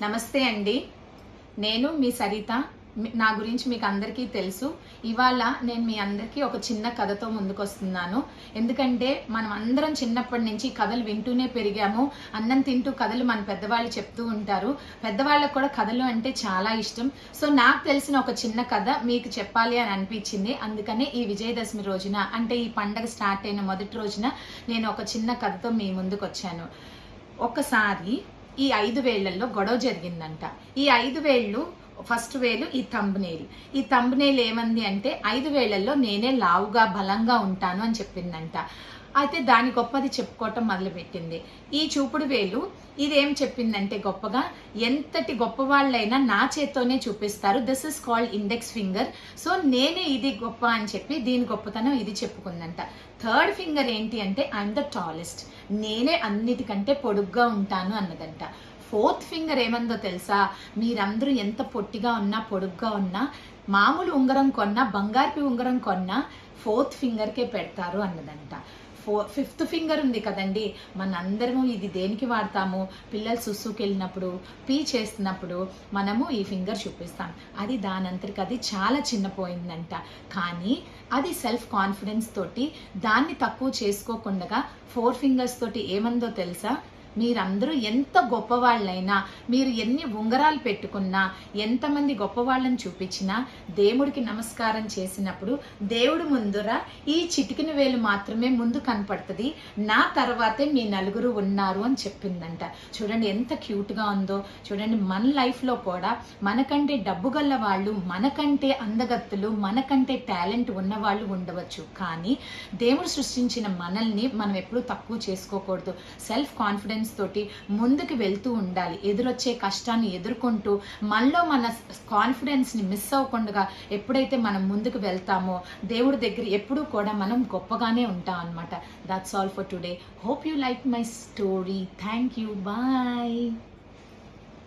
నమస్తే అండి. నేను మీ సరిత. నా గురించి మీకు అందరికీ తెలుసు. ఇవాళ నేను మీ అందరికీ ఒక చిన్న కథతో ముందుకొస్తున్నాను. ఎందుకంటే మనం అందరం చిన్నప్పటి నుంచి కథలు వింటూనే పెరిగాము. అన్నం తింటూ కథలు మన పెద్దవాళ్ళు చెప్తూ ఉంటారు. పెద్దవాళ్ళకు కూడా కథలు అంటే చాలా ఇష్టం. సో నాకు తెలిసిన ఒక చిన్న కథ మీకు చెప్పాలి అని అనిపించింది. అందుకనే ఈ విజయదశమి రోజున, అంటే ఈ పండగ స్టార్ట్ అయిన మొదటి రోజున నేను ఒక చిన్న కథతో మీ ముందుకు వచ్చాను. ఒకసారి ఈ 5 వేళ్లలో గొడవ జరిగిందంట. ఈ 5 వేళ్ళు, ఫస్ట్ వేలు ఈ తంబనేల్ ఏమంది అంటే 5 వేళ్లలో నేనే లావుగా బలంగా ఉంటాను అని చెప్పిందంట. అయితే దాని గొప్పది చెప్పుకోవటం మొదలుపెట్టింది. ఈ చూపుడు వేలు ఇదేం చెప్పిందంటే గొప్పగా, ఎంతటి గొప్పవాళ్ళైనా నా చేత్తోనే చూపిస్తారు, this is called index finger, so నేనే ఇది గొప్ప అని చెప్పి దీని గొప్పతనం ఇది చెప్పుకుందంట. థర్డ్ ఫింగర్ ఏంటి అంటే ఐఎమ్ ద టాలెస్ట్, నేనే అన్నిటికంటే పొడుగ్గా ఉంటాను అన్నదంట. ఫోర్త్ ఫింగర్ ఏమందో తెలుసా, మీరందరూ ఎంత పొట్టిగా ఉన్నా పొడుగ్గా ఉన్నా మామూలు ఉంగరం కొన్నా బంగారుపి ఉంగరం కొన్నా ఫోర్త్ ఫింగర్కే పెడతారు అన్నదంట. ఫిఫ్త్ ఫింగర్ ఉంది కదండి, మనందరము ఇది దేనికి వాడతాము, పిల్లలు సుస్సుకి వెళ్ళినప్పుడు పీ చేస్తున్నప్పుడు మనము ఈ ఫింగర్ చూపిస్తాం. అది దానంతరికి అది చాలా చిన్నపోయిందంట. కానీ అది సెల్ఫ్ కాన్ఫిడెన్స్ తోటి దాన్ని తక్కువ చేసుకోకుండా 4 ఫింగర్స్ తోటి ఏమందో తెలుసా, మీరందరూ ఎంత గొప్పవాళ్ళైనా, మీరు ఎన్ని ఉంగరాలు పెట్టుకున్నా, ఎంతమంది గొప్పవాళ్ళని చూపించినా, దేవుడికి నమస్కారం చేసినప్పుడు దేవుడు ముందర ఈ చిటికిన వేలు మాత్రమే ముందు కనపడుతుంది, నా తర్వాతే మీ నలుగురు ఉన్నారు అని చెప్పిందంట. చూడండి ఎంత క్యూట్గా ఉందో. చూడండి, మన లైఫ్లో కూడా మనకంటే డబ్బు గల్ల వాళ్ళు, మనకంటే అందగత్తులు, మనకంటే టాలెంట్ ఉన్నవాళ్ళు ఉండవచ్చు. కానీ దేవుడు సృష్టించిన మనల్ని మనం ఎప్పుడూ తక్కువ చేసుకోకూడదు. సెల్ఫ్ కాన్ఫిడెన్స్ తోటి ముందుకు వెళ్తూ ఉండాలి. ఎదురొచ్చే కష్టాన్ని ఎదుర్కొంటూ మనలో మన కాన్ఫిడెన్స్ ని మిస్ అవ్వకుండా ఎప్పుడైతే మనం ముందుకు వెళ్తామో దేవుడి దగ్గర ఎప్పుడూ కూడా మనం గొప్పగానే ఉంటాం అన్నమాట. That's all for today. Hope you like my story. Thank you. Bye.